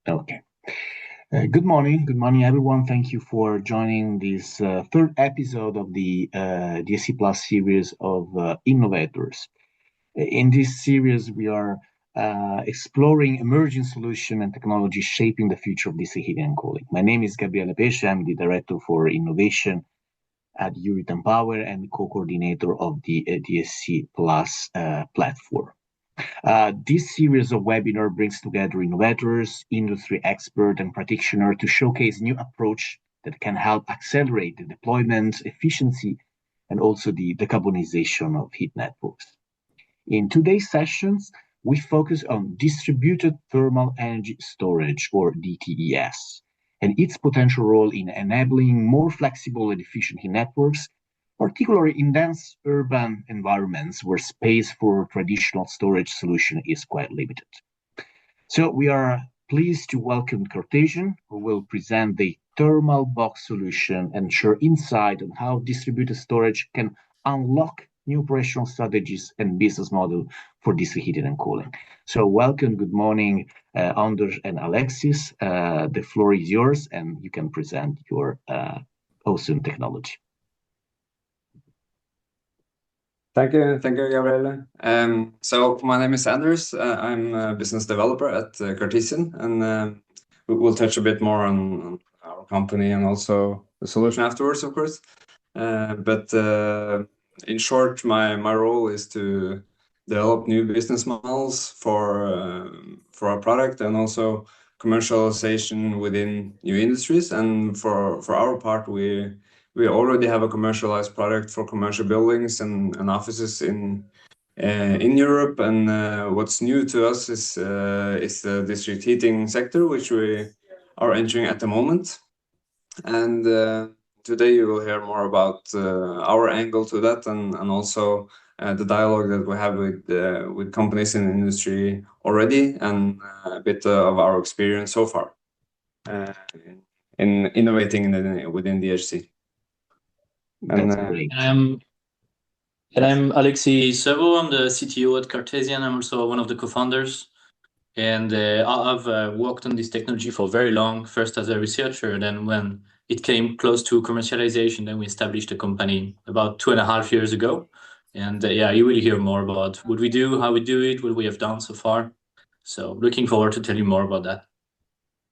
Okay. Good morning, everyone. Thank you for joining this third episode of the DSC Plus series of Innovators. In this series, we are exploring emerging solutions and technologies shaping the future of DC heating and cooling. My name is Gabriele Pesce. I'm the Director for Innovation at Uritan Power and co-coordinator of the DSC Plus platform. This series of webinar brings together innovators, industry experts, and practitioners to showcase new approach that can help accelerate the deployment, efficiency, and also the decarbonization of heat networks. In today's sessions, we focus on distributed thermal energy storage, or DTES, and its potential role in enabling more flexible and efficient heat networks, particularly in dense urban environments where space for traditional storage solution is quite limited. So we are pleased to welcome Cartesian, who will present the thermal box solution and share insight on how distributed storage can unlock new operational strategies and business model for district heating and cooling. So welcome, good morning, Anders and Alexis. The floor is yours, and you can present your awesome technology. Thank you, Gabriele. So my name is Anders. I'm a business developer at Cartesian, and we'll touch a bit more on our company and also the solution afterwards, of course. But in short, my role is to develop new business models for our product and also commercialization within new industries. And for our part, we already have a commercialized product for commercial buildings and offices in Europe. And what's new to us is the district heating sector, which we are entering at the moment. And today you will hear more about our angle to that, and also the dialogue that we have with companies in the industry already, and a bit of our experience so far in innovating within DHC. That's great. I'm Alexis Servo. I'm the CTO at Cartesian. I'm also one of the co-founders. And I've worked on this technology for very long, first as a researcher, then when it came close to commercialization, then we established a company about 2.5 years ago. And you will hear more about what we do, how we do it, what we have done so far. So looking forward to tell you more about that.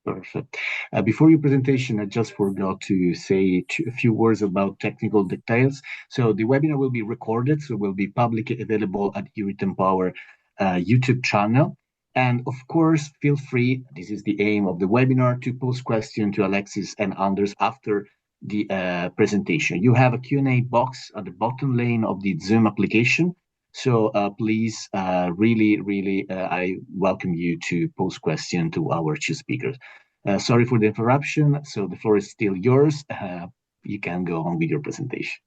Perfect. Before your presentation, I just forgot to say a few words about technical details. So the webinar will be recorded, so it will be publicly available at Uritan Power YouTube channel. And of course, feel free, this is the aim of the webinar, to post questions to Alexis and Anders after the presentation. You have a Q&A box at the bottom lane of the Zoom application. So please, really, I welcome you to post questions to our two speakers. Sorry for the interruption. So the floor is still yours. You can go on with your presentation.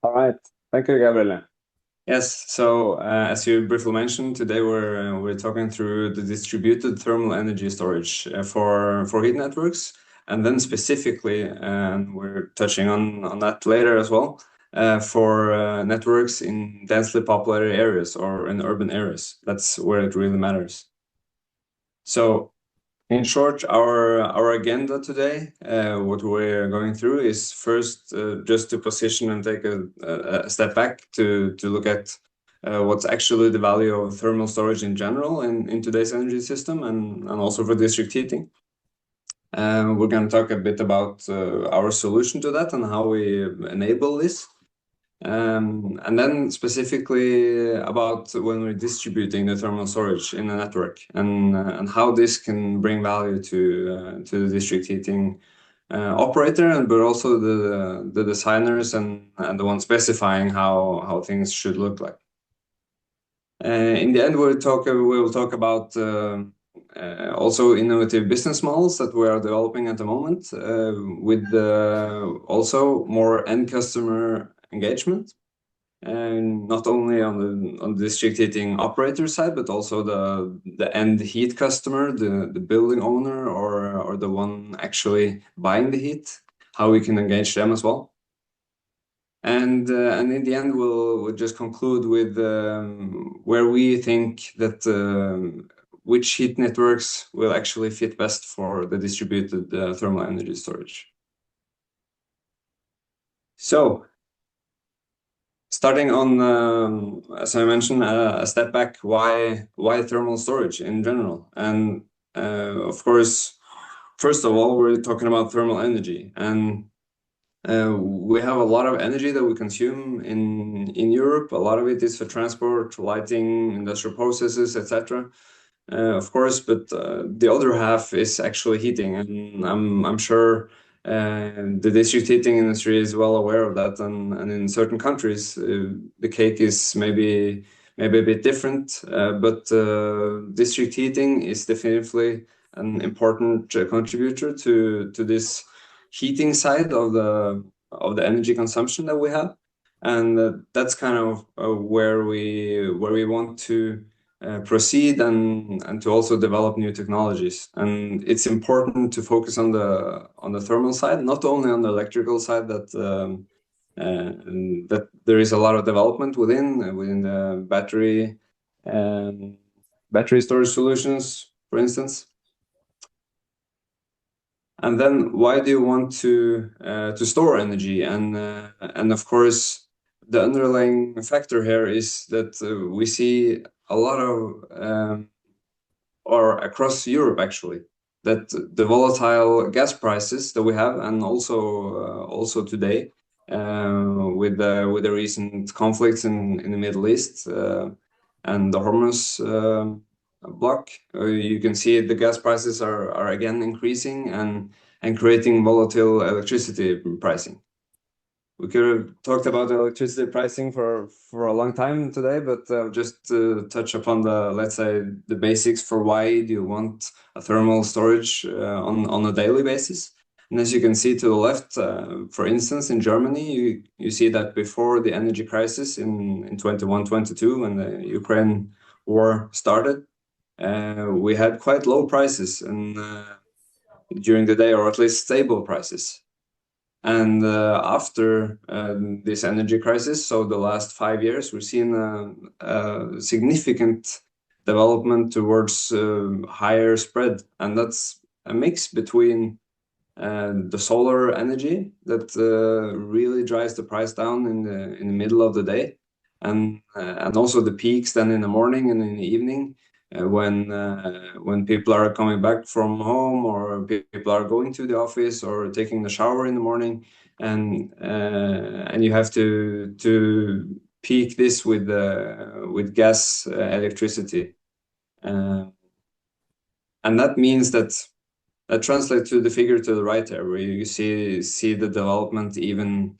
All right. Thank you, Gabriele. Yes. So as you briefly mentioned, today we're talking through the distributed thermal energy storage for heat networks, and then specifically, and we're touching on that later as well, for networks in densely populated areas or in urban areas. That's where it really matters. So in short, our agenda today, what we're going through is first just to position and take a step back to look at what's actually the value of thermal storage in general in today's energy system, and also for district heating. We're going to talk a bit about our solution to that and how we enable this. And then specifically about when we're distributing the thermal storage in a network, and how this can bring value to the district heating operator, but also the designers and the ones specifying how things should look like. In the end, we'll talk about also innovative business models that we are developing at the moment, with also more end customer engagement, and not only on the district heating operator side, but also the end heat customer, the building owner, or the one actually buying the heat, how we can engage them as well. And in the end, we'll just conclude with where we think that which heat networks will actually fit best for the distributed thermal energy storage. So, starting on, as I mentioned, a step back, why thermal storage in general? And of course, first of all, we're talking about thermal energy, and we have a lot of energy that we consume in Europe. A lot of it is for transport, lighting, industrial processes, etc. Of course, but the other half is actually heating, and I'm sure the district heating industry is well aware of that. And in certain countries, the cake is maybe a bit different, but district heating is definitely an important contributor to this heating side of the energy consumption that we have, and that's kind of where we want to proceed and to also develop new technologies. And it's important to focus on the thermal side, not only on the electrical side that there is a lot of development within the battery storage solutions, for instance. And then why do you want to store energy? And of course, the underlying factor here is that we see a lot of, or across Europe actually, that the volatile gas prices that we have, and also today with the recent conflicts in the Middle East and the Hormuz block, you can see the gas prices are again increasing and creating volatile electricity pricing. We could have talked about electricity pricing for a long time today, but just to touch upon let's say, the basics for why do you want a thermal storage on a daily basis. And as you can see to the left, for instance, in Germany, you see that before the energy crisis in 21-22, when the Ukraine war started, we had quite low prices and during the day, or at least stable prices. And after this energy crisis, so the last 5 years, we've seen a significant development towards higher spread. And that's a mix between the solar energy that really drives the price down in the middle of the day, and also the peaks then in the morning and in the evening when people are coming back from home, or people are going to the office or taking the shower in the morning, and you have to peak this with gas electricity, and that means that translates to the figure to the right there, where you see the development even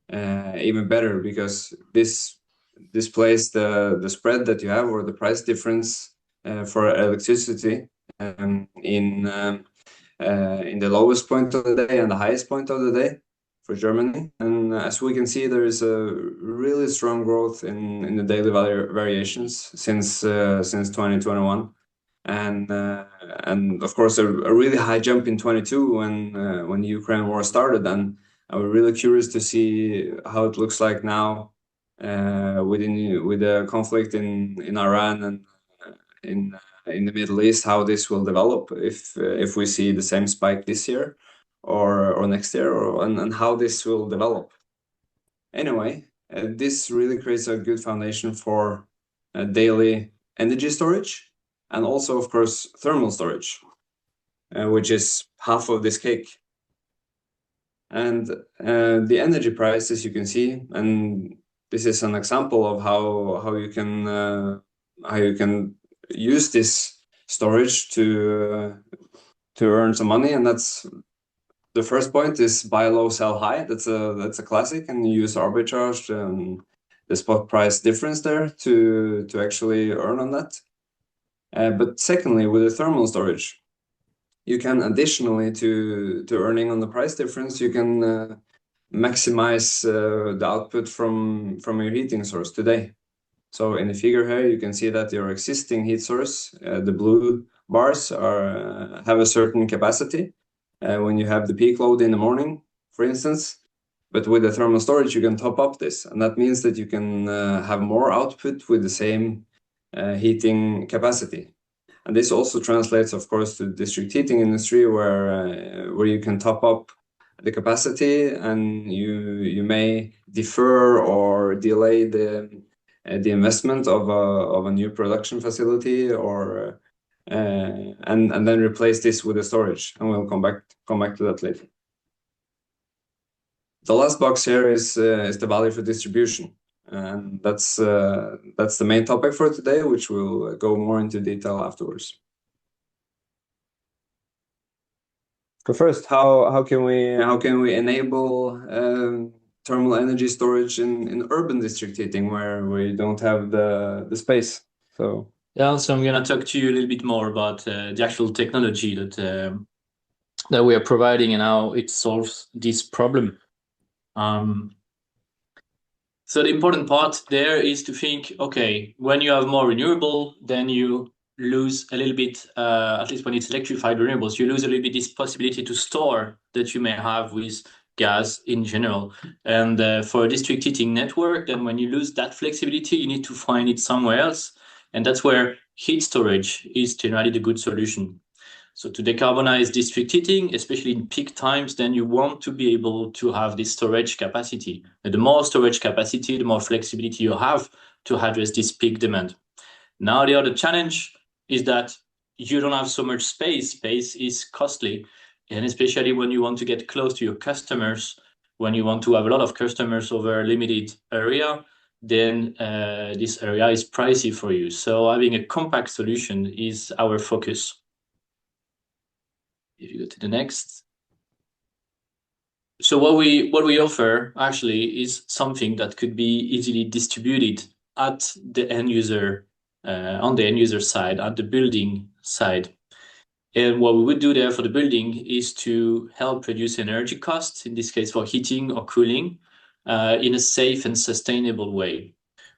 better, because this displays the spread that you have, or the price difference for electricity in the lowest point of the day and the highest point of the day for Germany. And as we can see, there is a really strong growth in the daily variations since 2021. And of course a really high jump in 22 when the Ukraine war started, and we're really curious to see how it looks like now with the conflict in Iran and in the Middle East, how this will develop, if we see the same spike this year or next year, and how this will develop. Anyway, this really creates a good foundation for daily energy storage, and also, of course, thermal storage, which is half of this cake. And the energy price, as you can see, and this is an example of how you can use this storage to earn some money. And that's the first point, is buy low, sell high. That's a classic, and you use arbitrage and the spot price difference there to actually earn on that. But secondly, with the thermal storage, you can, additionally to earning on the price difference, you can maximize the output from your heating source today. So in the figure here, you can see that your existing heat source, the blue bars, have a certain capacity when you have the peak load in the morning, for instance. But with the thermal storage, you can top up this, and that means that you can have more output with the same heating capacity. And this also translates, of course, to the district heating industry, where you can top up the capacity, and you may defer or delay the investment of a new production facility, or and then replace this with the storage. And we'll come back to that later. The last box here is the value for distribution, and that's the main topic for today, which we'll go more into detail afterwards. So first, how can we enable thermal energy storage in urban district heating where we don't have the space? So yeah, so I'm gonna talk to you a little bit more about the actual technology that we are providing and how it solves this problem. So the important part there is to think, okay, when you have more renewable, then you lose a little bit, at least when it's electrified renewables, you lose a little bit this possibility to store that you may have with gas in general. And for a district heating network, then when you lose that flexibility, you need to find it somewhere else. And that's where heat storage is generally the good solution. So to decarbonize district heating, especially in peak times, then you want to be able to have this storage capacity. And the more storage capacity, the more flexibility you have to address this peak demand. Now, the other challenge is that you don't have so much space. Space is costly. And especially when you want to get close to your customers, when you want to have a lot of customers over a limited area, then this area is pricey for you. So having a compact solution is our focus. If you go to the next. So what we offer actually is something that could be easily distributed at the end user, on the end user side, at the building side. And what we would do there for the building is to help reduce energy costs, in this case for heating or cooling, in a safe and sustainable way.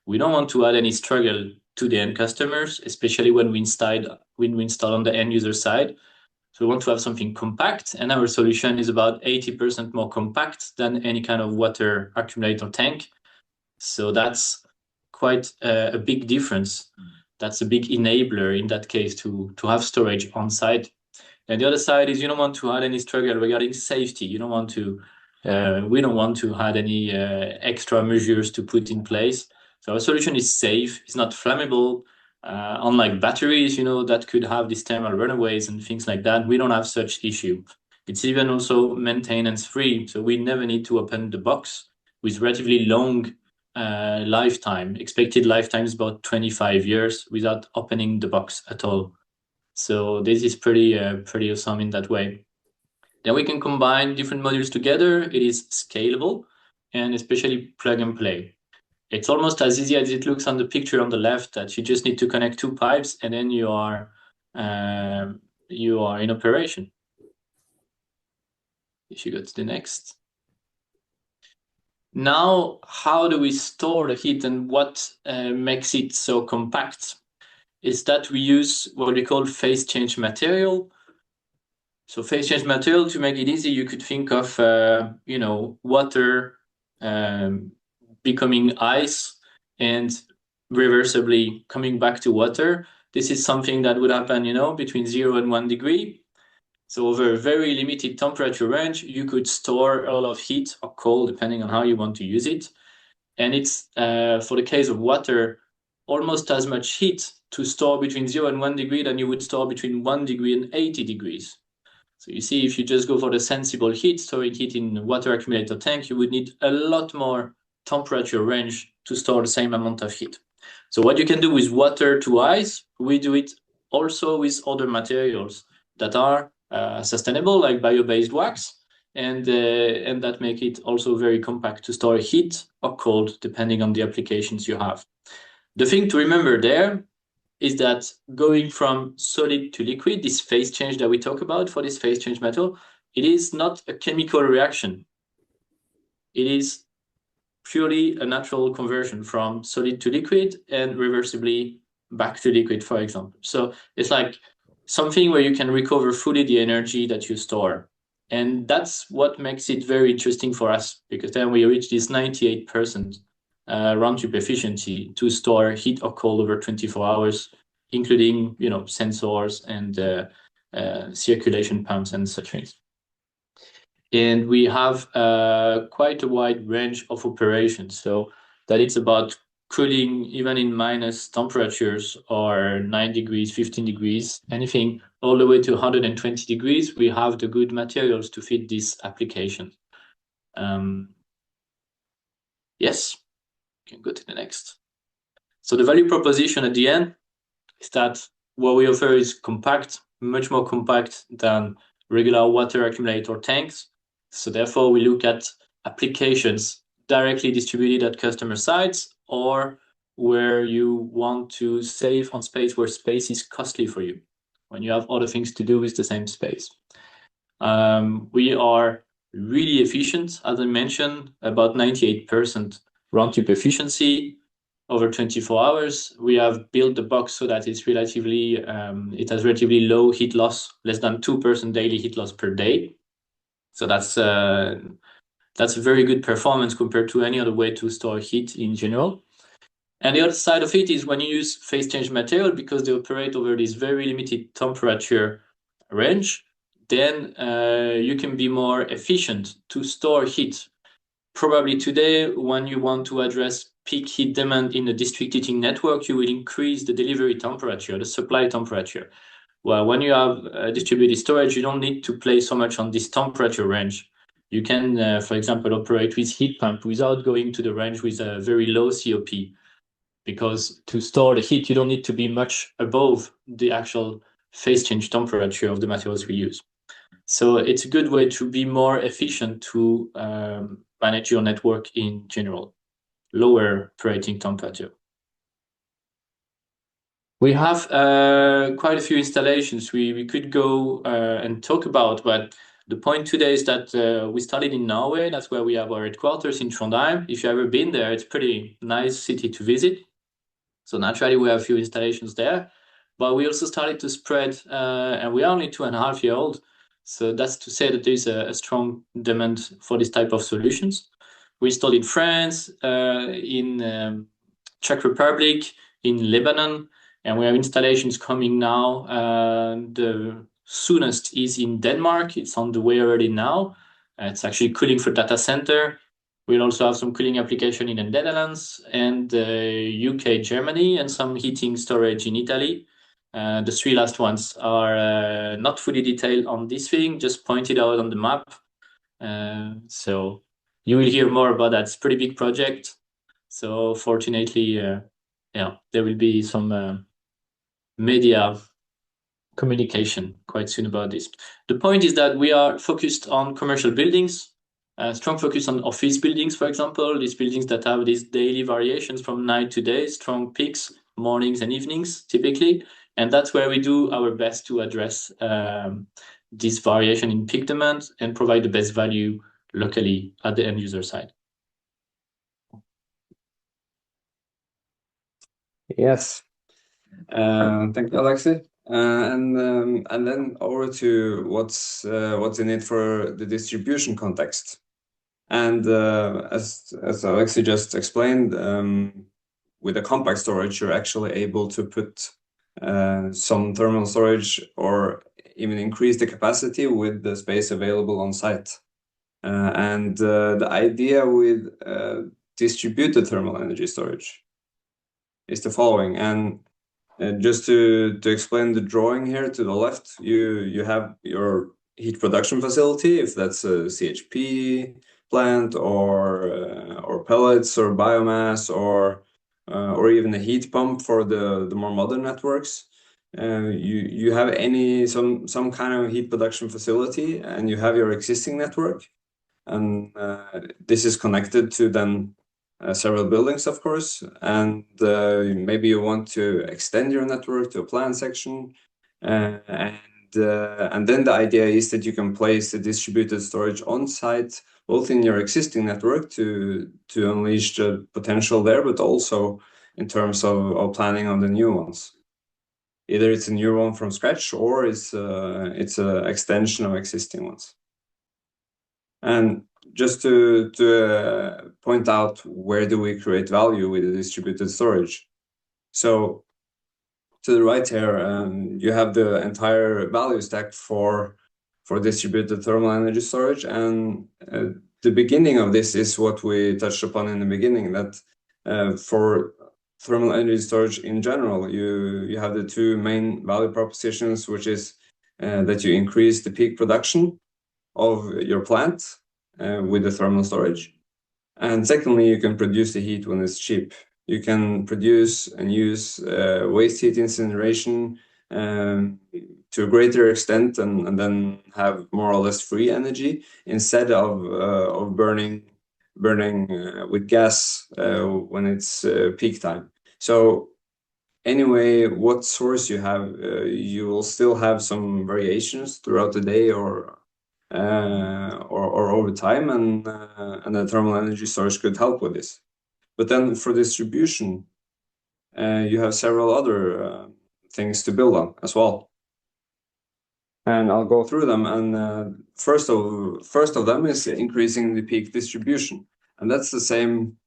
We don't want to add any struggle to the end customers, especially when we install on the end user side. So we want to have something compact, and our solution is about 80% more compact than any kind of water accumulator tank. So that's quite a big difference. That's a big enabler in that case to have storage on site. And the other side is you don't want to add any struggle regarding safety. You don't want to, we don't want to add any extra measures to put in place. So our solution is safe, it's not flammable. Unlike batteries, that could have these thermal runaways and things like that, we don't have such issue. It's even also maintenance free, so we never need to open the box with relatively long lifetime. Expected lifetime is about 25 years without opening the box at all. So this is pretty awesome in that way. Then we can combine different modules together. It is scalable and especially plug and play. It's almost as easy as it looks on the picture on the left, that you just need to connect two pipes and then you are in operation. If you go to the next. Now, how do we store the heat and what makes it so compact? Is that we use what we call phase change material. So phase change material, to make it easy, you could think of water becoming ice and reversibly coming back to water. This is something that would happen, between 0 and 1 degree. So over a very limited temperature range, you could store a lot of heat or cold, depending on how you want to use it. And it's, for the case of water, almost as much heat to store between 0 and 1 degree than you would store between 1 degree and 80 degrees. So you see, if you just go for the sensible heat, storing heat in water accumulator tank, you would need a lot more temperature range to store the same amount of heat. So what you can do with water to ice, we do it also with other materials that are sustainable, like bio-based wax, and that make it also very compact to store heat or cold, depending on the applications you have. The thing to remember there is that going from solid to liquid, this phase change that we talk about for this phase change metal, it is not a chemical reaction. It is purely a natural conversion from solid to liquid and reversibly back to liquid, for example. So it's like something where you can recover fully the energy that you store. And that's what makes it very interesting for us, because then we reach this 98% round trip efficiency to store heat or cold over 24 hours including sensors and circulation pumps and such things. And we have quite a wide range of operations, so that it's about cooling even in minus temperatures or 9 degrees, 15 degrees, anything all the way to 120 degrees. We have the good materials to fit this application. Yes, you can go to the next. So the value proposition at the end is that what we offer is compact, much more compact than regular water accumulator tanks. So therefore, we look at applications directly distributed at customer sites, or where you want to save on space, where space is costly for you, when you have other things to do with the same space. We are really efficient, as I mentioned, about 98% round-trip efficiency over 24 hours. We have built the box so that it's relatively, it has relatively low heat loss, less than 2% daily heat loss per day. So that's a very good performance compared to any other way to store heat in general. And the other side of it is when you use phase change material, because they operate over this very limited temperature range, then you can be more efficient to store heat. Probably today, when you want to address peak heat demand in a district heating network, you will increase the delivery temperature, the supply temperature. Well, when you have distributed storage, you don't need to play so much on this temperature range. You can, for example, operate with heat pump without going to the range with a very low COP, because to store the heat, you don't need to be much above the actual phase change temperature of the materials we use. So it's a good way to be more efficient to manage your network in general, lower operating temperature. We have quite a few installations we could go and talk about, but the point today is that we started in Norway. That's where we have our headquarters in Trondheim. If you've ever been there, it's a pretty nice city to visit. So naturally, we have a few installations there, but we also started to spread, and we are only 2.5 years old. So that's to say that there's a strong demand for this type of solutions. We installed in France, in Czech Republic, in Lebanon, and we have installations coming now. The soonest is in Denmark. It's on the way already now. It's actually cooling for data center. We'll also have some cooling application in the Netherlands and UK, Germany, and some heating storage in Italy. The 3 last ones are not fully detailed on this thing, just pointed out on the map. So you will hear more about that. It's a pretty big project. So fortunately, there will be some media communication quite soon about this. The point is that we are focused on commercial buildings, strong focus on office buildings, for example, these buildings that have these daily variations from night to day, strong peaks, mornings and evenings, typically. And that's where we do our best to address this variation in peak demand and provide the best value locally at the end user side. Yes. Thank you, Alexi. And then over to what's in it for the distribution context. And as Alexi just explained, with a compact storage, you're actually able to put some thermal storage or even increase the capacity with the space available on site. And the idea with distributed thermal energy storage is the following. And just to explain the drawing here to the left, you have your heat production facility, if that's a CHP plant or pellets or biomass or even a heat pump for the more modern networks. You have some kind of heat production facility, and you have your existing network, and this is connected to then several buildings, of course, and maybe you want to extend your network to a plant section, and then the idea is that you can place the distributed storage on site, both in your existing network to unleash the potential there, but also in terms of planning on the new ones. Either it's a new one from scratch or it's an extension of existing ones. And just to point out, where do we create value with the distributed storage? So to the right here, you have the entire value stack for distributed thermal energy storage, and the beginning of this is what we touched upon in the beginning, that for thermal energy storage in general, you have the two main value propositions, which is that you increase the peak production of your plant with the thermal storage. And secondly, you can produce the heat when it's cheap. You can produce and use waste heat incineration to a greater extent, and then have more or less free energy instead of burning with gas when it's peak time. So anyway, what source you have, you will still have some variations throughout the day or over time, and the thermal energy storage could help with this. But then for distribution, you have several other things to build on as well. And I'll go through them. And first of them is increasing the peak distribution, and that's the same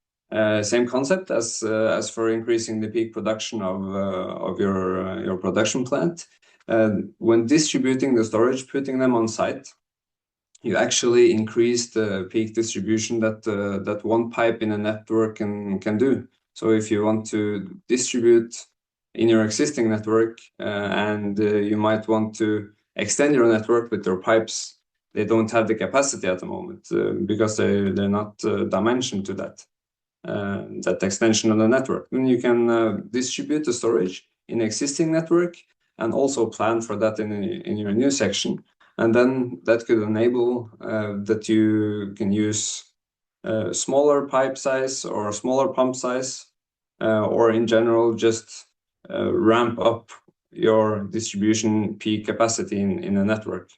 concept as for increasing the peak production of your production plant. When distributing the storage, putting them on site, you actually increase the peak distribution that one pipe in a network can do. So if you want to distribute in your existing network, and you might want to extend your network with your pipes, they don't have the capacity at the moment because they're not dimensioned to that extension of the network. Then you can distribute the storage in existing network and also plan for that in your new section. And then that could enable that you can use smaller pipe size or smaller pump size, or in general just ramp up your distribution peak capacity in a network,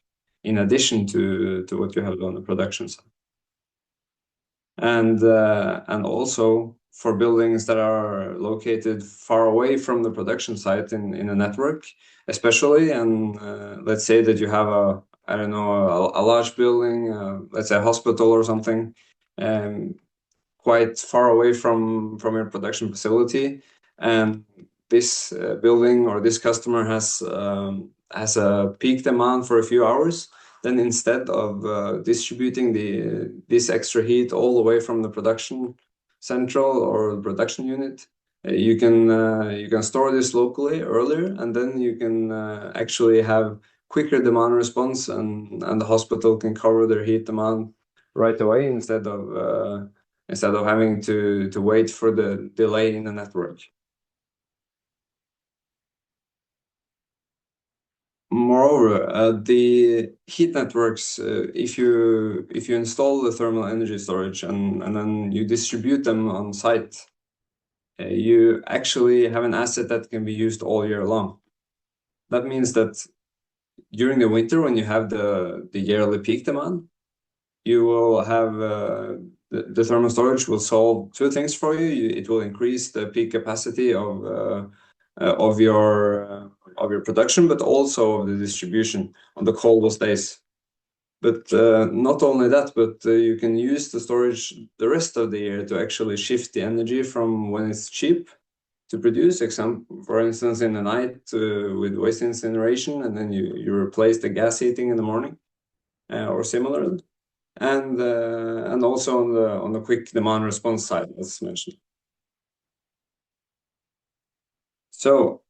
in addition to what you have on the production side. And also for buildings that are located far away from the production site in a network, especially, and let's say that you have a large building, let's say a hospital or something, quite far away from your production facility, and this building or this customer has a peak demand for a few hours. Then instead of distributing this extra heat all the way from the production central or the production unit, you can store this locally earlier, and then you can actually have quicker demand response, and the hospital can cover their heat demand right away instead of having to wait for the delay in the network. Moreover, the heat networks, if you install the thermal energy storage and then you distribute them on site, you actually have an asset that can be used all year long. That means that during the winter, when you have the yearly peak demand, you will have the thermal storage will solve two things for you. It will increase the peak capacity of your production, but also of the distribution on the coldest days. But not only that, but you can use the storage the rest of the year to actually shift the energy from when it's cheap to produce, for instance, in the night with waste incineration, and then you replace the gas heating in the morning, or similar, and also on the quick demand response side, as mentioned. So,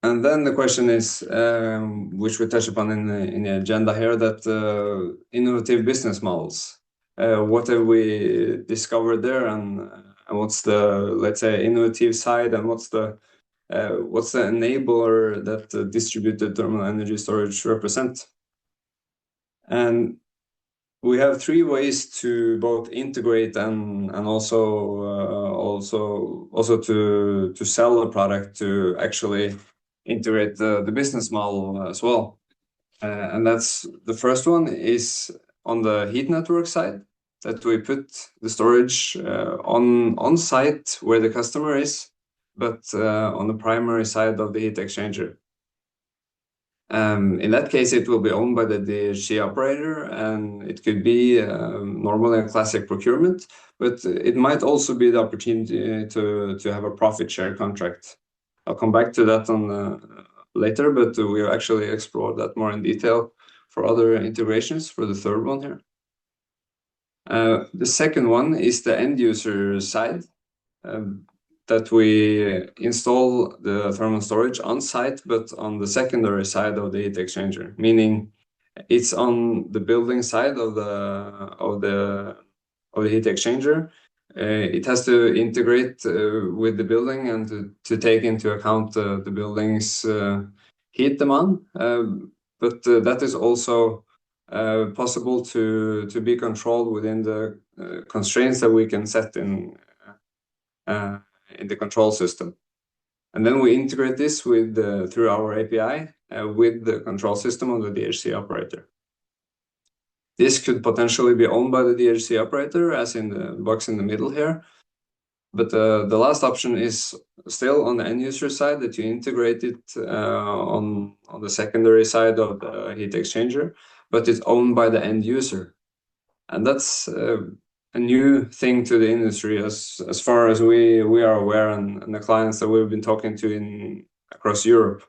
and then the question is, which we touch upon in the agenda here, that innovative business models. What have we discovered there, and what's the, let's say, innovative side, and what's the enabler that distributed thermal energy storage represent? And we have three ways to both integrate and also to sell the product, to actually integrate the business model as well. And that's the first one is on the heat network side, that we put the storage on site where the customer is, but on the primary side of the heat exchanger. In that case, it will be owned by the DHC operator, and it could be normally a classic procurement, but it might also be the opportunity to have a profit share contract. I'll come back to that later, but we will actually explore that more in detail for other integrations for the third one here. The second one is the end user side. That we install the thermal storage on site, but on the secondary side of the heat exchanger, meaning it's on the building side of the heat exchanger. It has to integrate with the building and to take into account the building's heat demand. But that is also possible to be controlled within the constraints that we can set in the control system. And then we integrate this with through our API with the control system of the DHC operator. This could potentially be owned by the DHC operator, as in the box in the middle here. But the last option is still on the end user side, that you integrate it on the secondary side of the heat exchanger, but it's owned by the end user. And that's a new thing to the industry as far as we are aware, and the clients that we've been talking to across Europe,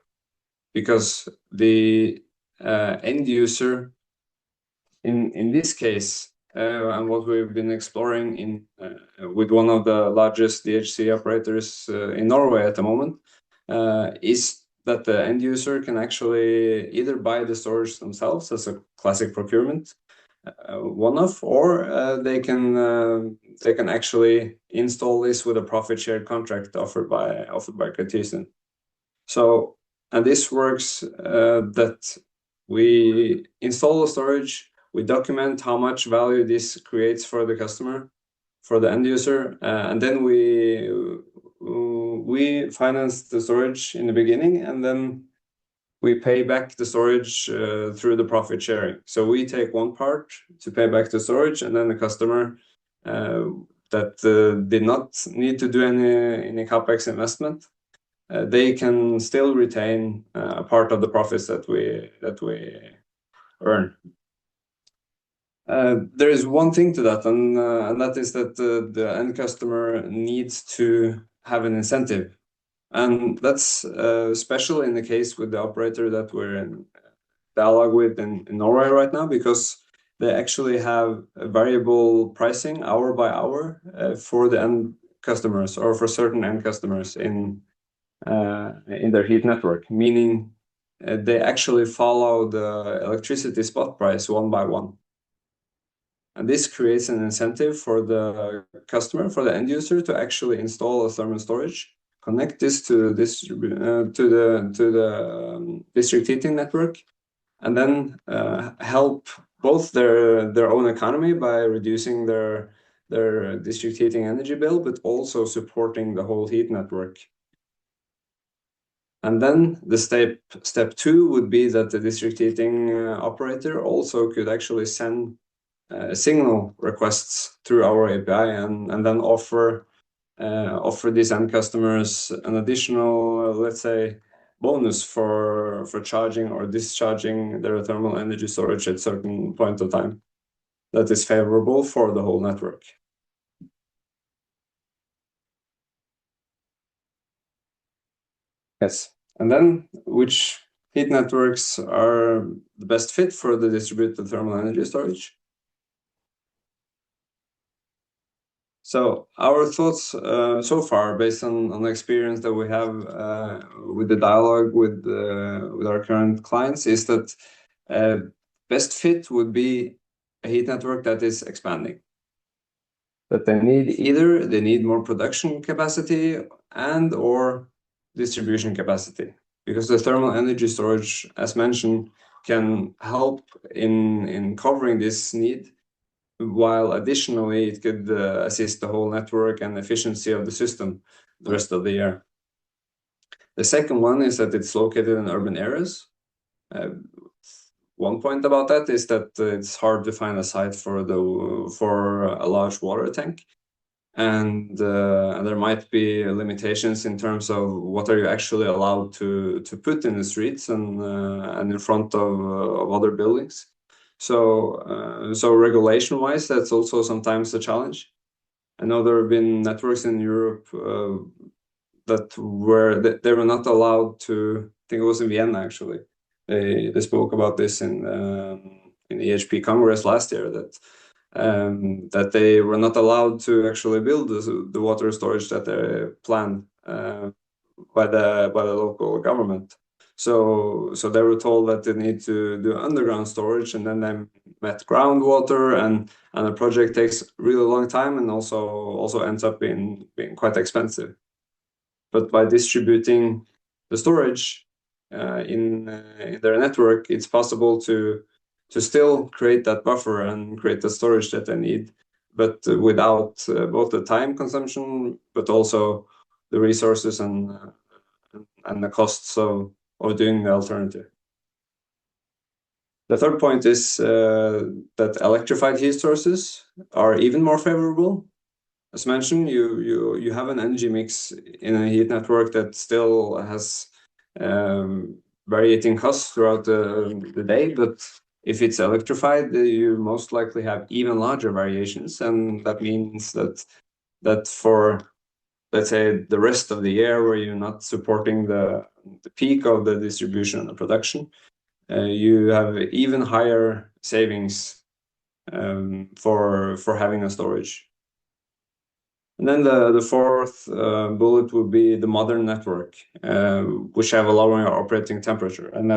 because the end user in this case, and what we've been exploring with one of the largest DHC operators in Norway at the moment, is that the end user can actually either buy the storage themselves as a classic procurement one-off, or they can actually install this with a profit share contract offered by Cartesian. So, and this works that we install the storage, we document how much value this creates for the customer, for the end user, and then we finance the storage in the beginning, and then we pay back the storage through the profit sharing. So we take one part to pay back the storage, and then the customer that did not need to do any capex investment, they can still retain a part of the profits that we earn. There is one thing to that, and that is that the end customer needs to have an incentive. And that's special in the case with the operator that we're in dialogue with in Norway right now, because they actually have a variable pricing hour by hour for the end customers, or for certain end customers in their heat network, meaning they actually follow the electricity spot price one by one. And this creates an incentive for the customer, for the end user, to actually install a thermal storage, connect this to the district heating network, and then help both their own economy by reducing their district heating energy bill, but also supporting the whole heat network. And then the step two would be that the district heating operator also could actually send signal requests through our API, and then offer these end customers an additional, let's say, bonus for charging or discharging their thermal energy storage at certain point of time that is favorable for the whole network. Yes, and then which heat networks are the best fit for the distributed thermal energy storage? So our thoughts so far, based on the experience that we have with the dialogue with our current clients, is that best fit would be a heat network that is expanding. That they need more production capacity and or distribution capacity, because the thermal energy storage, as mentioned, can help in covering this need, while additionally it could assist the whole network and efficiency of the system the rest of the year. The second one is that it's located in urban areas. One point about that is that it's hard to find a site for a large water tank. and there might be limitations in terms of what are you actually allowed to put in the streets and in front of other buildings. So regulation-wise, that's also sometimes a challenge. I know there have been networks in Europe that they were not allowed to. I think it was in Vienna actually. They spoke about this in the EHP Congress last year that they were not allowed to actually build the water storage that they planned by the local government. So they were told that they need to do underground storage, and then they met groundwater, and the project takes really long time and also ends up being quite expensive. But by distributing the storage in their network, it's possible to still create that buffer and create the storage that they need, but without both the time consumption, but also the resources and the costs of doing the alternative. The third point is that electrified heat sources are even more favorable. As mentioned, you have an energy mix in a heat network that still has varying costs throughout the day, but if it's electrified, you most likely have even larger variations, and that means that for, let's say, the rest of the year where you're not supporting the peak of the distribution and the production, you have even higher savings for having a storage. And then the fourth bullet would be the modern network, which have a lower operating temperature, and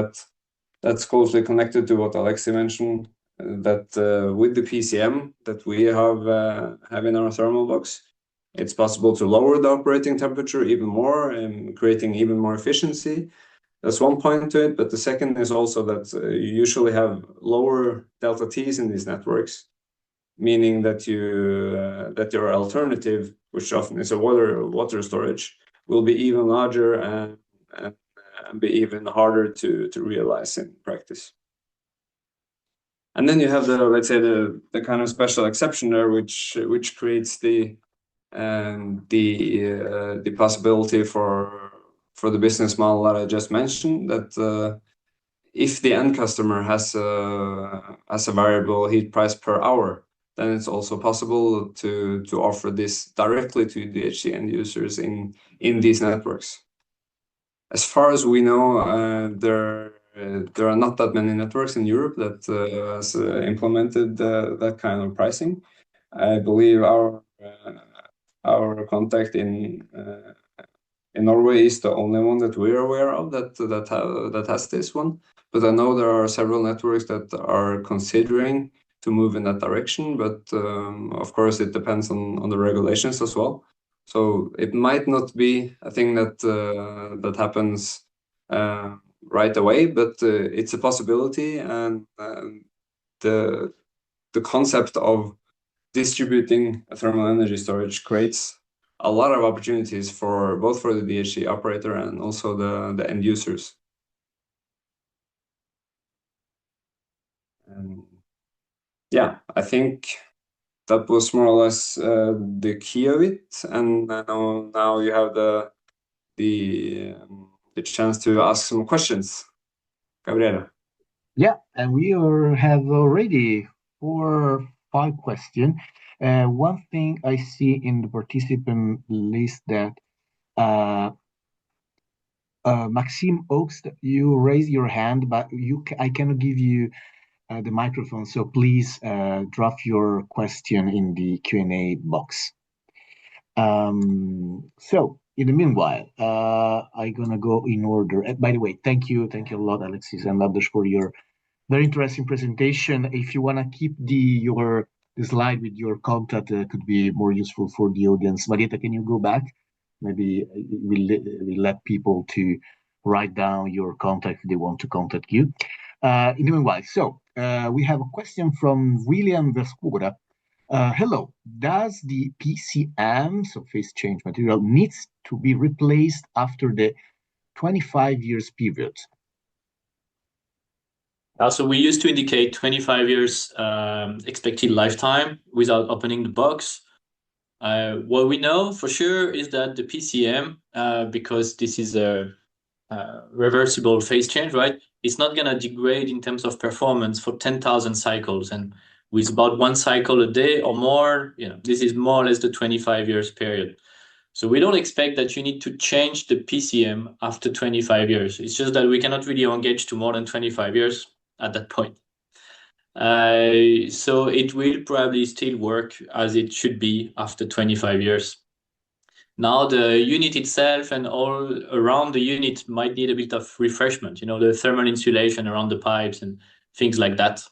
that's closely connected to what Alexi mentioned. That with the PCM that we have in our thermal box, it's possible to lower the operating temperature even more and creating even more efficiency. That's one point to it, but the second is also that you usually have lower delta T's in these networks, meaning that your alternative, which often is a water storage, will be even larger and be even harder to realize in practice. And then you have let's say the kind of special exception there, which creates the possibility for the business model that I just mentioned, that if the end customer has a variable heat price per hour, then it's also possible to offer this directly to DHC end users in these networks. As far as we know, there are not that many networks in Europe that has implemented that kind of pricing. I believe our contact in Norway is the only one that we're aware of that has this one. But I know there are several networks that are considering to move in that direction. But of course, it depends on the regulations as well. So it might not be a thing that happens right away, but it's a possibility, and the concept of distributing thermal energy storage creates a lot of opportunities for both the DHC operator and also the end users. Yeah, I think that was more or less the key of it. And now you have the chance to ask some questions, Gabriela. Yeah, and we have already 4 or 5 questions. One thing I see in the participant list that Maxime Oaks, you raise your hand, but I cannot give you the microphone, so please drop your question in the Q&A box. So in the meanwhile, I'm gonna go in order. By the way, thank you a lot, Alexis and Lavdos, for your very interesting presentation. If you wanna keep the slide with your contact, could be more useful for the audience. Marietta, can you go back? Maybe we'll let people to write down your contact if they want to contact you. In the meanwhile, so we have a question from William Vescura. Hello, does the PCM, so phase change material, needs to be replaced after the 25 years period? So we used to indicate 25 years expected lifetime without opening the box. What we know for sure is that the PCM, because this is a reversible phase change, right? It's not going to degrade in terms of performance for 10,000 cycles. And with about one cycle a day or more, this is more or less the 25 years period. So we don't expect that you need to change the PCM after 25 years. It's just that we cannot really engage to more than 25 years at that point. So it will probably still work as it should be after 25 years. Now the unit itself and all around the unit might need a bit of refreshment, the thermal insulation around the pipes and things like that.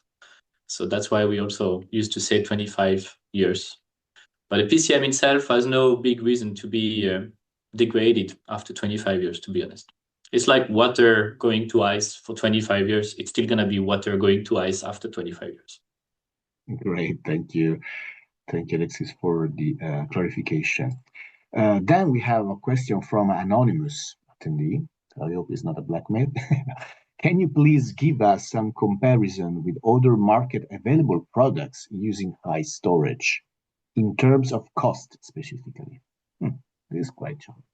So that's why we also used to say 25 years. But the PCM itself has no big reason to be degraded after 25 years, to be honest. It's like water going to ice for 25 years. It's still going to be water going to ice after 25 years. Great. Thank you. Thank you, Alexis, for the clarification. Then we have a question from an anonymous attendee. I hope it's not a blackmail. Can you please give us some comparison with other market available products using high storage in terms of cost specifically? This is quite challenging.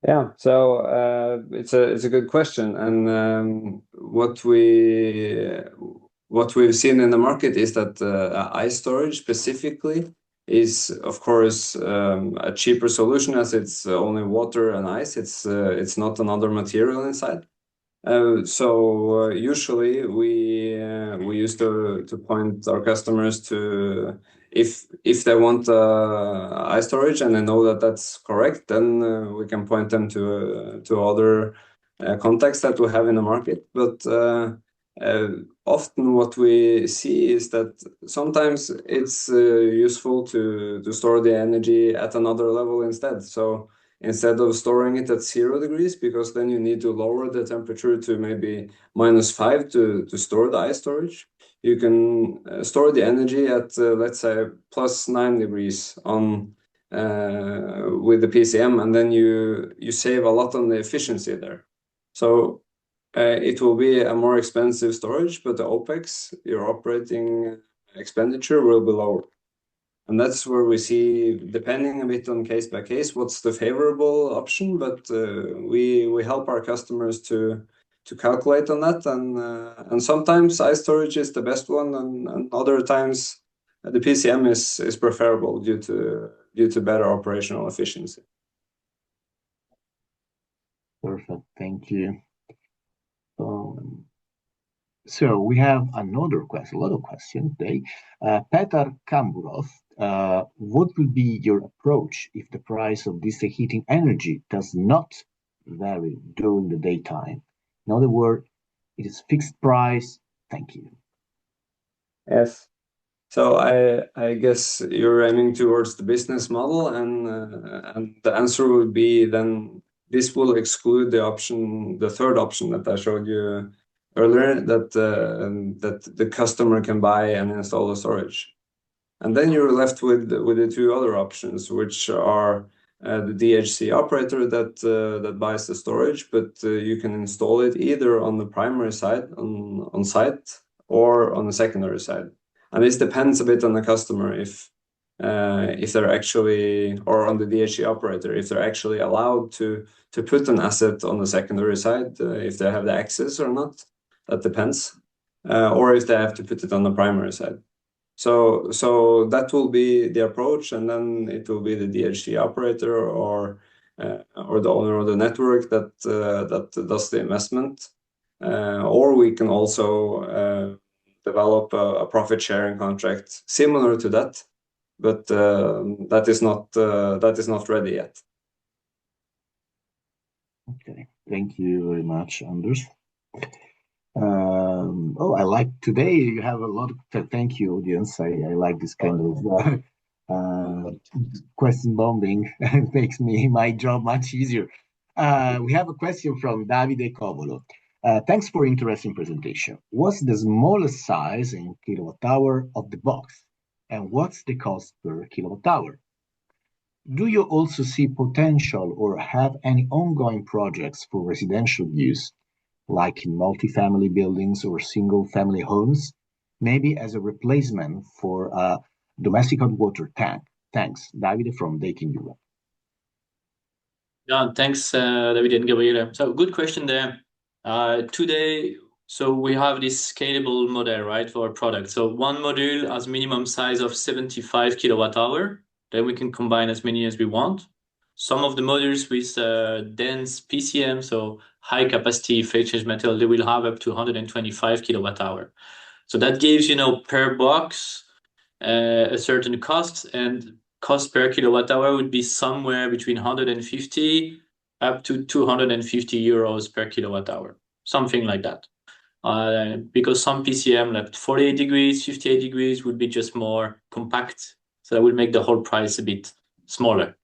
Yeah, so it's a good question, and what we've seen in the market is that ice storage specifically is, of course, a cheaper solution as it's only water and ice. It's not another material inside. So usually we used to point our customers to if they want ice storage and they know that that's correct, then we can point them to other contacts that we have in the market. But often what we see is that sometimes it's useful to store the energy at another level instead. So instead of storing it at 0 degrees, because then you need to lower the temperature to maybe -5 to store the ice storage, you can store the energy at, let's say, +9 degrees with the PCM, and then you save a lot on the efficiency there. So it will be a more expensive storage, but the OPEX, your operating expenditure, will be lower. And that's where we see, depending a bit on case by case, what's the favorable option. But we help our customers to calculate on that, and sometimes ice storage is the best one, and other times the PCM is preferable due to better operational efficiency. Perfect, thank you. So we have another question, a lot of questions today. Petar Kamburov, what will be your approach if the price of district heating energy does not vary during the daytime? In other words, it is fixed price. Thank you. Yes. So I guess you're aiming towards the business model, and the answer would be then this will exclude the third option that I showed you earlier, that the customer can buy and install the storage. And then you're left with the two other options, which are the DHC operator that buys the storage, but you can install it either on the primary side on site or on the secondary side. And this depends a bit on the customer if they're actually, or on the DHC operator, if they're actually allowed to put an asset on the secondary side, if they have the access or not. That depends, or if they have to put it on the primary side. So that will be the approach, and then it will be the DHC operator or the owner of the network that does the investment, or we can also develop a profit sharing contract similar to that, but that is not ready yet. Okay, thank you very much, Anders. I like today you have a lot of thank you, audience. I like this kind of question bombing. It makes my job much easier. We have a question from Davide Covolo. Thanks for interesting presentation. What's the smallest size in kilowatt hour of the box, and what's the cost per kilowatt hour? Do you also see potential or have any ongoing projects for residential use, like in multifamily buildings or single-family homes, maybe as a replacement for a domestic hot water tank? Thanks, Davide from Dating Europe. Yeah, thanks, David and Gabriele. So good question there. Today, so we have this scalable model, right, for our product. So one module has minimum size of 75 kilowatt hour. Then we can combine as many as we want. Some of the modules with dense PCM, so high capacity phase change material, they will have up to 125 kilowatt hour. So that gives, per box a certain cost, and cost per kilowatt hour would be somewhere between 150 up to 250 euros per kilowatt hour, something like that. Because some PCM like 48 degrees, 58 degrees would be just more compact. So that will make the whole price a bit smaller.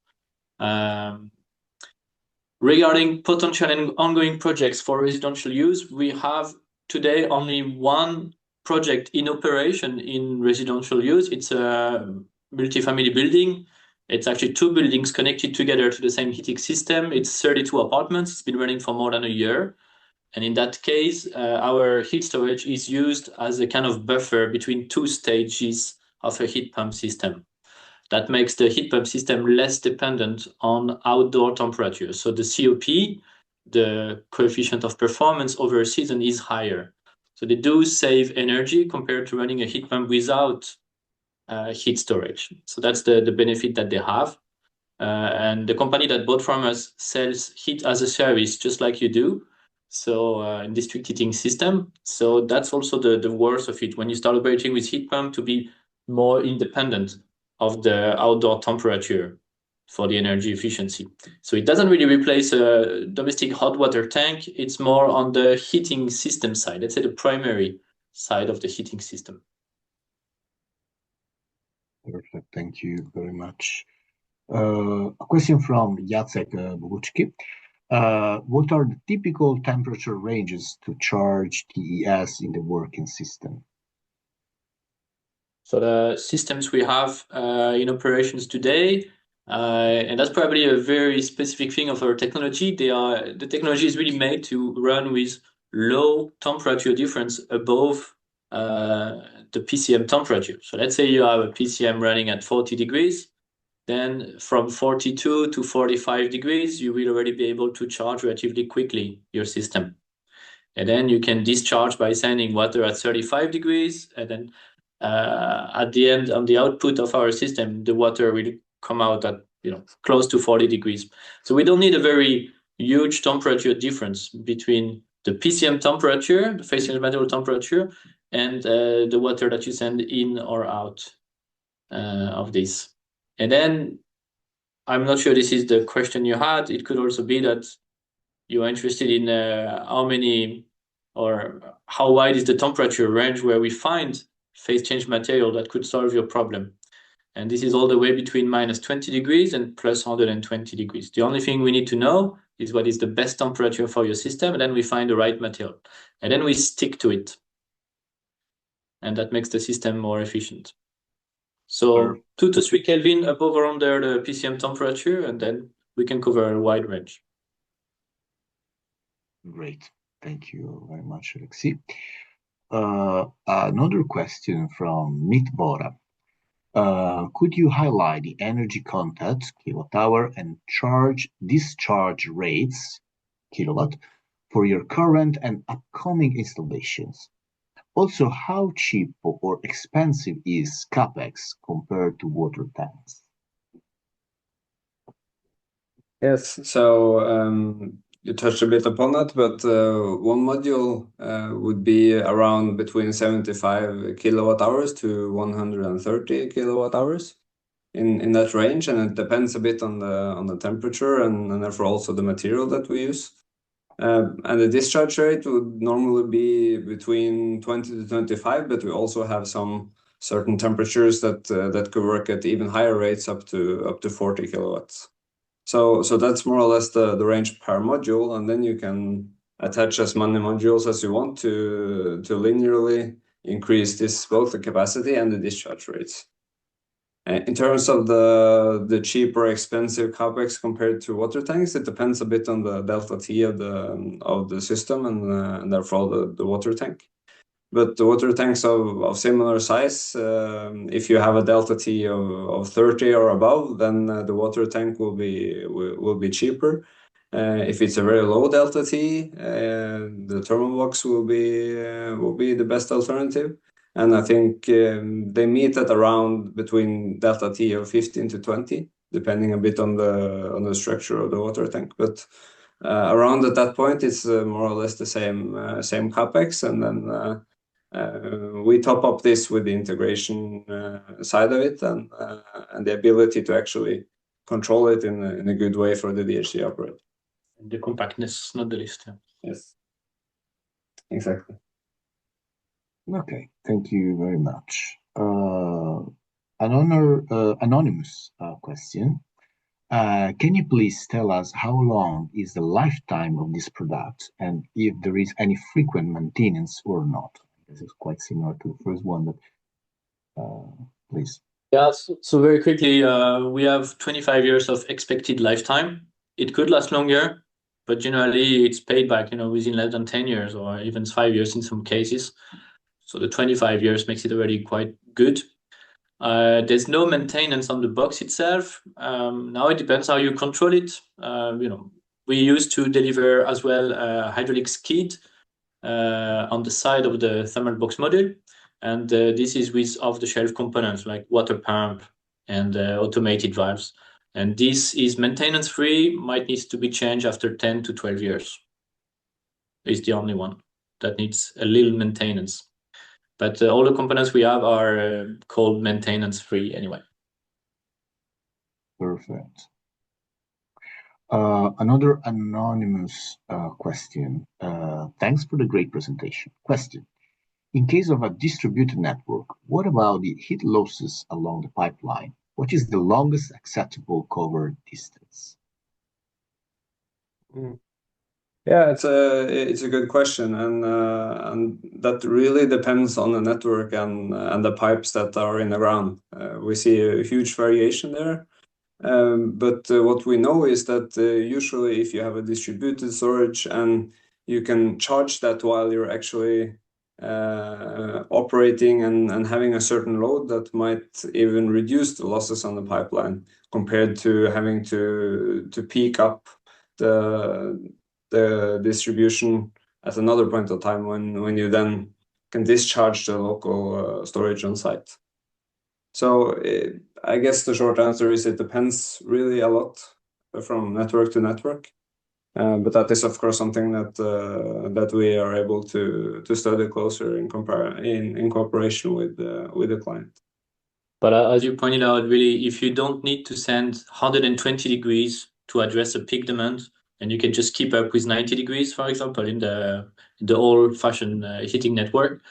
Regarding potential and ongoing projects for residential use, we have today only one project in operation in residential use. It's a multifamily building. It's actually two buildings connected together to the same heating system. It's 32 apartments. It's been running for more than a year. And in that case, our heat storage is used as a kind of buffer between two stages of a heat pump system. That makes the heat pump system less dependent on outdoor temperature. So the COP, the coefficient of performance over a season, is higher. So they do save energy compared to running a heat pump without heat storage. So that's the benefit that they have. And the company that bought from us sells heat as a service, just like you do. So in district heating system. So that's also the worth of it. When you start operating with heat pump, to be more independent of the outdoor temperature for the energy efficiency. So it doesn't really replace a domestic hot water tank. It's more on the heating system side. Let's say the primary side of the heating system. Perfect. Thank you very much. A question from Jacek Bogucki. What are the typical temperature ranges to charge DTES in the working system? So the systems we have in operations today, and that's probably a very specific thing of our technology. The technology is really made to run with low temperature difference above the PCM temperature. So let's say you have a PCM running at 40 degrees. Then from 42 to 45 degrees, you will already be able to charge relatively quickly your system. And then you can discharge by sending water at 35 degrees. And then at the end, on the output of our system, the water will come out at close to 40 degrees. So we don't need a very huge temperature difference between the PCM temperature, the phase change material temperature, and the water that you send in or out of this. And then I'm not sure this is the question you had. It could also be that you are interested in how many or how wide is the temperature range where we find phase change material that could solve your problem. And this is all the way between minus 20 degrees and plus 120 degrees. The only thing we need to know is what is the best temperature for your system, and then we find the right material. And then we stick to it. And that makes the system more efficient. So 2 to 3 Kelvin above or under the PCM temperature, and then we can cover a wide range. Great. Thank you very much, Alexis. Another question from Mitbora. Could you highlight the energy content, kilowatt hour, and discharge rates, kilowatt, for your current and upcoming installations? Also, how cheap or expensive is CapEx compared to water tanks? Yes, so you touched a bit upon that, but one module would be around between 75 kilowatt hours to 130 kilowatt hours in that range, and it depends a bit on the temperature and therefore also the material that we use. And the discharge rate would normally be between 20 to 25, but we also have some certain temperatures that could work at even higher rates up to 40 kilowatts. So that's more or less the range per module, and then you can attach as many modules as you want to linearly increase this, both the capacity and the discharge rates. In terms of the cheaper, expensive CapEx compared to water tanks, it depends a bit on the delta T of the system and therefore the water tank. But the water tanks of similar size, if you have a delta T of 30 or above, then the water tank will be cheaper. If it's a very low delta T, the thermal box will be the best alternative. And I think they meet at around between delta T of 15 to 20, depending a bit on the structure of the water tank. But around at that point, it's more or less the same capex, and then we top up this with the integration side of it, and the ability to actually control it in a good way for the DHC operator. The compactness, not the least. Yeah. Yes, exactly. Okay, thank you very much. Anonymous question. Can you please tell us how long is the lifetime of this product and if there is any frequent maintenance or not? This is quite similar to the first one, but please. Yeah, so very quickly, we have 25 years of expected lifetime. It could last longer, but generally it's paid back, within less than 10 years or even 5 years in some cases. So the 25 years makes it already quite good. There's no maintenance on the box itself. Now it depends how you control it. We used to deliver as well a hydraulic skid on the side of the thermal box module. And this is with off-the-shelf components like water pump and automated valves. And this is maintenance-free, might need to be changed after 10 to 12 years. It's the only one that needs a little maintenance. But all the components we have are called maintenance-free anyway. Perfect. Another anonymous question. Thanks for the great presentation. Question. In case of a distributed network, what about the heat losses along the pipeline? What is the longest acceptable covered distance? Yeah, it's a good question, and that really depends on the network and the pipes that are in the ground. We see a huge variation there. But what we know is that usually if you have a distributed storage and you can charge that while you're actually operating and having a certain load, that might even reduce the losses on the pipeline compared to having to peak up the distribution at another point of time when you then can discharge the local storage on site. So I guess the short answer is it depends really a lot from network to network. But that is, of course, something that we are able to study closer in cooperation with the client. But as you pointed out, really, if you don't need to send 120 degrees to address a peak demand, and you can just keep up with 90 degrees, for example, in the old-fashioned heating network,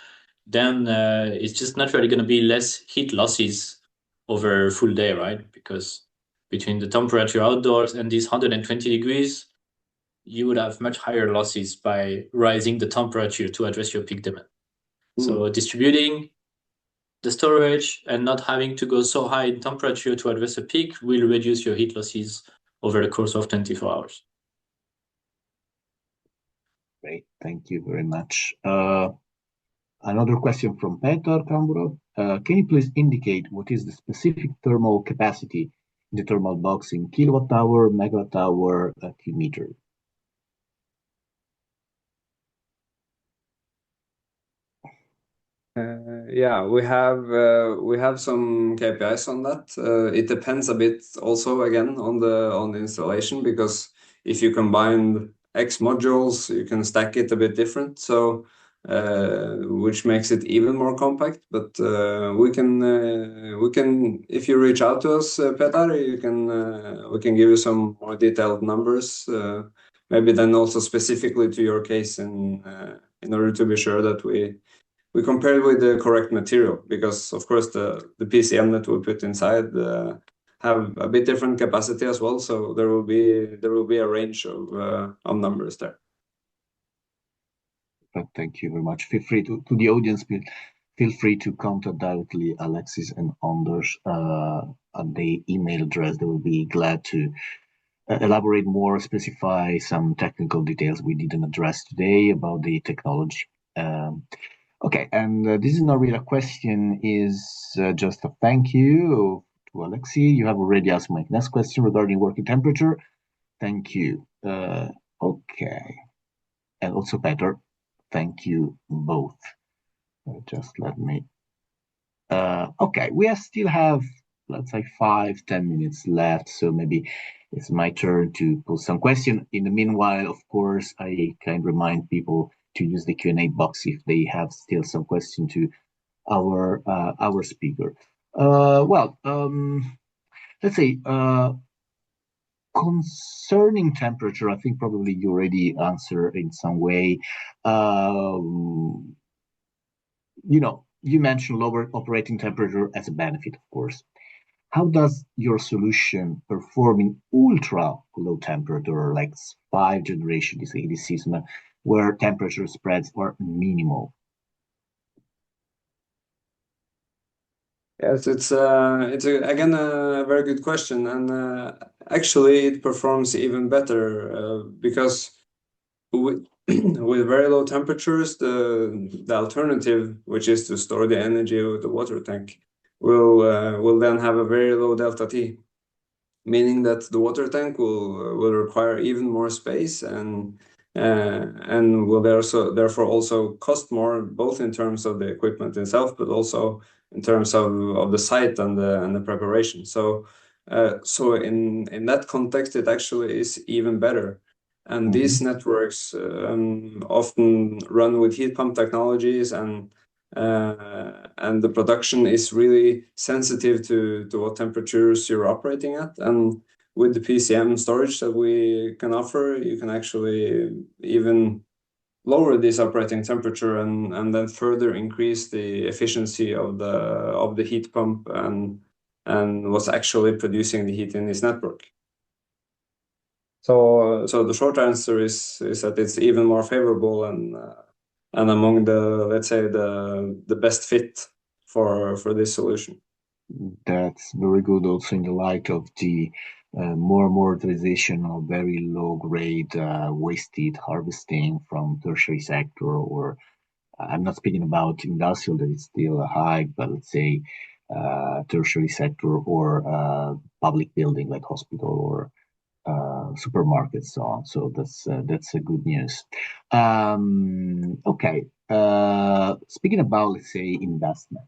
then it's just naturally going to be less heat losses over a full day, right? Because between the temperature outdoors and these 120 degrees, you would have much higher losses by rising the temperature to address your peak demand. So distributing the storage and not having to go so high in temperature to address a peak will reduce your heat losses over the course of 24 hours. Great, thank you very much. Another question from Peter Kamburo. Can you please indicate what is the specific thermal capacity in the thermal box in kilowatt hour, megawatt hour, cube meter? Yeah, we have some KPIs on that. It depends a bit also again on the installation, because if you combine X modules, you can stack it a bit different. So which makes it even more compact. But we can if you reach out to us, Petar, we can give you some more detailed numbers. Maybe then also specifically to your case in order to be sure that we compare with the correct material, because of course the PCM that we put inside have a bit different capacity as well. So there will be a range of numbers there. Thank you very much. Feel free to the audience. Feel free to contact directly Alexis and Anders at the email address. They will be glad to elaborate more, specify some technical details we didn't address today about the technology. Okay, and this is not really a question, is just a thank you to Alexei. You have already asked my next question regarding working temperature. Thank you. Okay, and also Peter, thank you both. Just let me. Okay, we still have, let's say, 5-10 minutes left, so maybe it's my turn to put some question. In the meanwhile, of course, I can remind people to use the Q&A box if they have still some question to our speaker. Let's say concerning temperature, I think probably you already answered in some way. You mentioned lower operating temperature as a benefit, of course. How does your solution perform in ultra low temperature, like 5th-generation DTES, where temperature spreads are minimal? Yes, it's again a very good question, and actually it performs even better because with with very low temperatures, the alternative, which is to store the energy with the water tank, will then have a very low delta T, meaning that the water tank will require even more space and will therefore also cost more, both in terms of the equipment itself, but also in terms of the site and the preparation. So in that context, it actually is even better. And these networks often run with heat pump technologies, and the production is really sensitive to what temperatures you're operating at. And with the PCM storage that we can offer, you can actually even lower this operating temperature and then further increase the efficiency of the heat pump and what's actually producing the heat in this network. So the short answer is that it's even more favorable and among the, let's say, the best fit for this solution. That's very good, also in the light of the more and more utilization of very low grade waste heat harvesting from tertiary sector, or I'm not speaking about industrial that is still high, but let's say tertiary sector or public building like hospital or supermarkets, so on. So that's a good news. Okay. Speaking about, let's say, investment,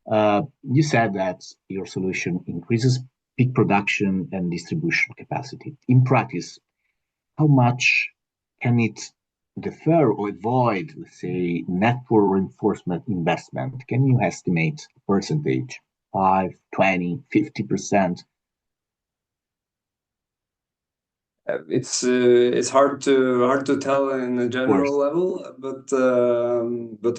you said that your solution increases peak production and distribution capacity. In practice, how much can it defer or avoid, let's say, network reinforcement investment? Can you estimate a percentage? 5, 20, 50%? It's hard to tell in a general level, but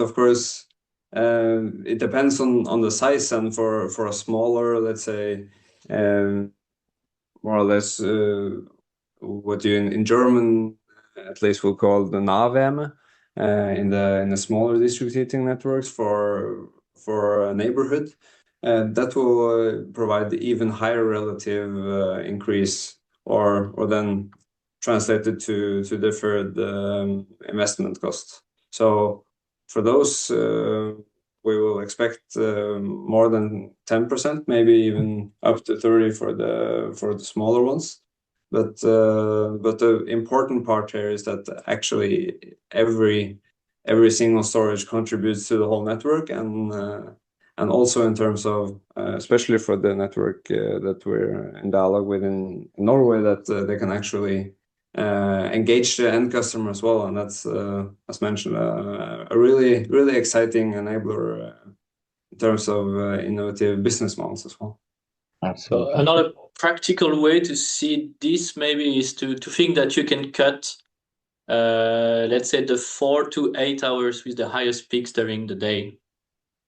of course it depends on the size, and for a smaller, let's say, more or less what you in German at least will call the Nahwärme, in the smaller district heating networks for a neighborhood, that will provide even higher relative increase, or then translated to deferred investment costs. So for those, we will expect more than 10%, maybe even up to 30 for the smaller ones. But the important part here is that actually every single storage contributes to the whole network, and also in terms of especially for the network that we're in dialogue with in Norway, that they can actually engage the end customer as well, and that's as mentioned a really exciting enabler in terms of innovative business models as well. Absolutely. Another practical way to see this maybe is to think that you can cut, let's say, the 4 to 8 hours with the highest peaks during the day.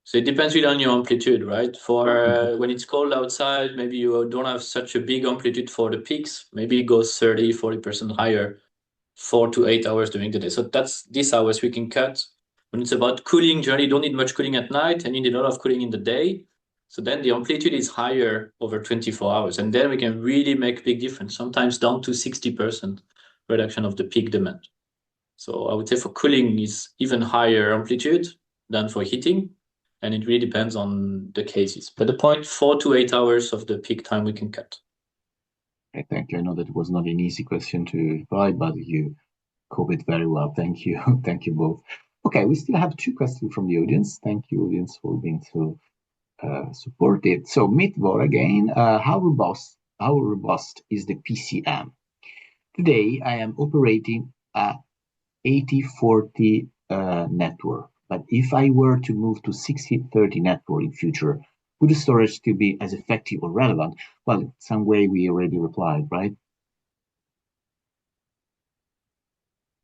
So it depends really on your amplitude, right? For when it's cold outside, maybe you don't have such a big amplitude for the peaks. Maybe it goes 30-40% higher 4 to 8 hours during the day. So that's these hours we can cut. When it's about cooling, generally you don't need much cooling at night and you need a lot of cooling in the day. So then the amplitude is higher over 24 hours. And then we can really make a big difference, sometimes down to 60% reduction of the peak demand. So I would say for cooling is even higher amplitude. than for heating. And it really depends on the cases. But the point, 4 to 8 hours of the peak time we can cut. Okay, thank you. I know that it was not an easy question to reply, but you covered very well. Thank you. Thank you both. Okay, we still have 2 questions from the audience. Thank you, audience, for being so supportive. So, Mitvor again, how robust is the PCM? Today, I am operating a 80-40 network. But if I were to move to 60-30 network in future, would the storage still be as effective or relevant? Well, in some way we already replied, right?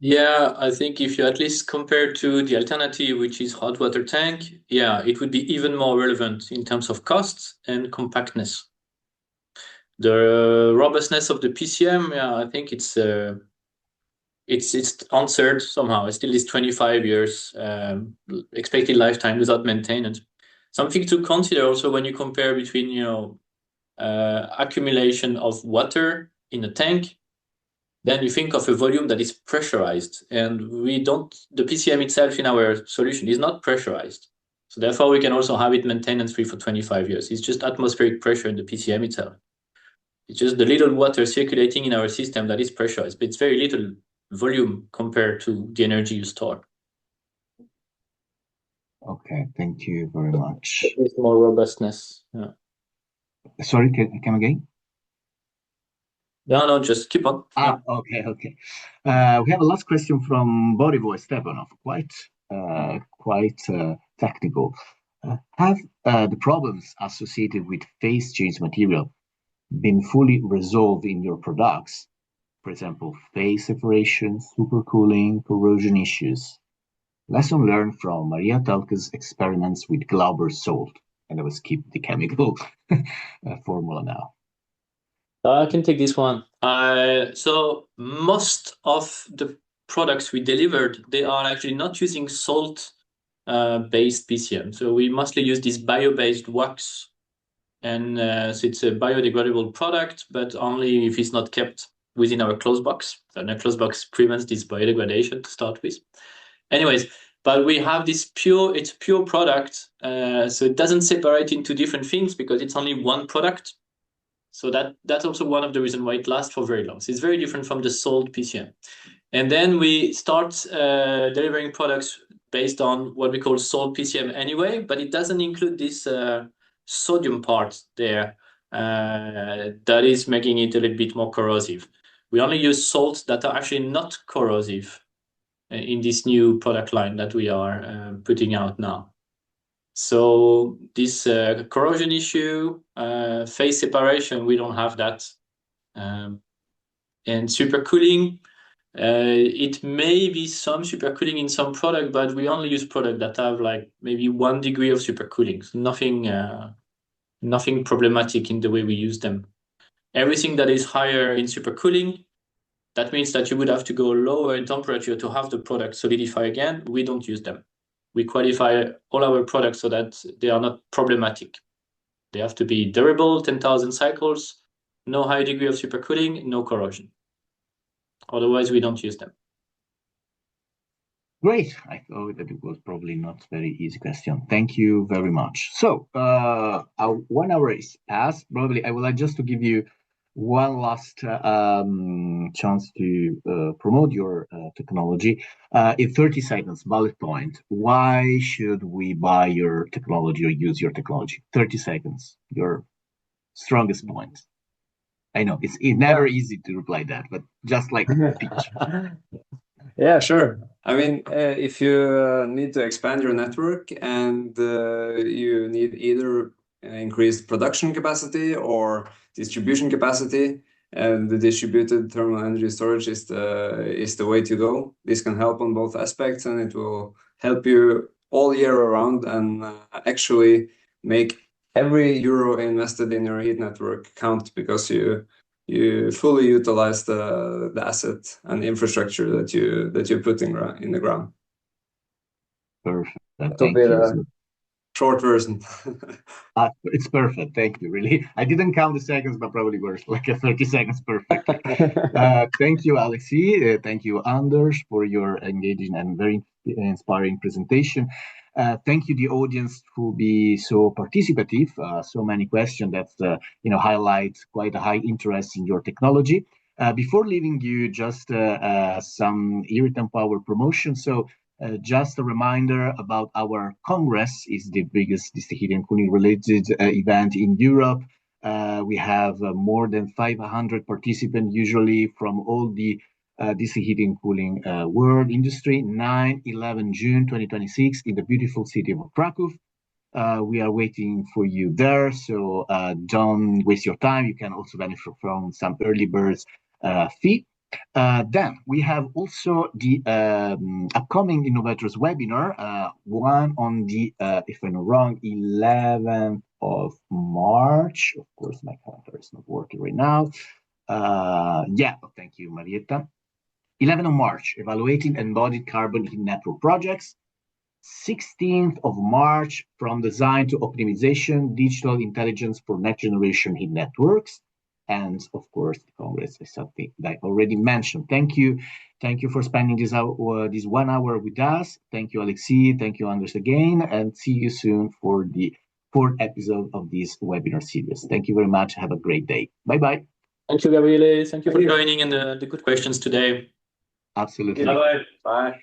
Yeah, I think if you at least compare to the alternative, which is hot water tank, yeah, it would be even more relevant in terms of costs and compactness. The robustness of the PCM, yeah, I think it's answered somehow. It still is 25 years expected lifetime without maintenance. Something to consider also when you compare between accumulation of water in a tank, then you think of a volume that is pressurized, and the PCM itself in our solution is not pressurized. So therefore we can also have it maintenance free for 25 years. It's just atmospheric pressure in the PCM itself. It's just the little water circulating in our system that is pressurized, but it's very little volume compared to the energy you store. Okay, thank you very much. It's more robustness. Yeah. Sorry, come again? No, just keep on. Okay. We have a last question from Borivoy Stepanov, quite technical. Have the problems associated with phase change material been fully resolved in your products? For example, phase separation, supercooling, corrosion issues. Lesson learned from Maria Talke's experiments with Glauber salt. And I will skip the chemical formula now. I can take this one. So most of the products we delivered, they are actually not using salt based PCM. So we mostly use this bio-based wax. And so it's a biodegradable product, but only if it's not kept within our closed box. So a closed box prevents this biodegradation to start with. Anyways, but we have it's a pure product. So it doesn't separate into different things because it's only one product. So that's also one of the reasons why it lasts for very long. So it's very different from the salt PCM. And then we start delivering products based on what we call salt PCM anyway, but it doesn't include this sodium part there that is making it a little bit more corrosive. We only use salts that are actually not corrosive in this new product line that we are putting out now. So this corrosion issue, phase separation, we don't have that. And supercooling, it may be some supercooling in some product, but we only use products that have like maybe 1 degree of supercooling. So nothing problematic in the way we use them. Everything that is higher in supercooling, that means that you would have to go lower in temperature to have the product solidify again. We don't use them. We qualify all our products so that they are not problematic. They have to be durable, 10,000 cycles, no high degree of supercooling, no corrosion. Otherwise, we don't use them. Great. I thought that it was probably not a very easy question. Thank you very much. So, our 1 hour is past. Probably I would like just to give you one last chance to promote your technology. In 30 seconds, bullet point, why should we buy your technology or use your technology? 30 seconds, your strongest point. I know it's never easy to reply that, but just like pitch. Yeah, sure. I mean, if you need to expand your network and you need either increased production capacity or distribution capacity, and the distributed thermal energy storage is the way to go. This can help on both aspects, and it will help you all year around and actually make every euro invested in your heat network count, because you fully utilize the asset and the infrastructure that you're putting in the ground. Perfect. Thank you. Short version. It's perfect. Thank you. Really, I didn't count the seconds, but probably worse, like a 30 seconds perfect. Thank you, Alexi. Thank you, Anders, for your engaging and very inspiring presentation. Thank you, the audience, for being so participative. So many questions that highlight quite a high interest in your technology. Before leaving you, just some Irritant Power promotion. So just a reminder about our Congress. Is the biggest district heating and cooling related event in Europe. We have more than 500 participants, usually from all the district heating and cooling world industry. 9-11 June 2026 in the beautiful city of Krakow. We are waiting for you there, so don't waste your time. You can also benefit from some early birds fee. Then we have also the upcoming Innovators webinar, one on the, if I'm not wrong, 11th of March. Of course, my calendar is not working right now. Thank you, Marietta. 11th of March, evaluating embodied carbon in network projects. 16th of March, from design to optimization, digital intelligence for next generation heat networks. And of course, the Congress is something that I already mentioned. Thank you. Thank you for spending this 1 hour with us. Thank you, Alexis. Thank you, Anders, again. And see you soon for the 4th episode of this webinar series. Thank you very much. Have a great day. Bye-bye. Thank you, Gabriele. Thank you for joining and the good questions today. Absolutely. Bye-bye. Bye.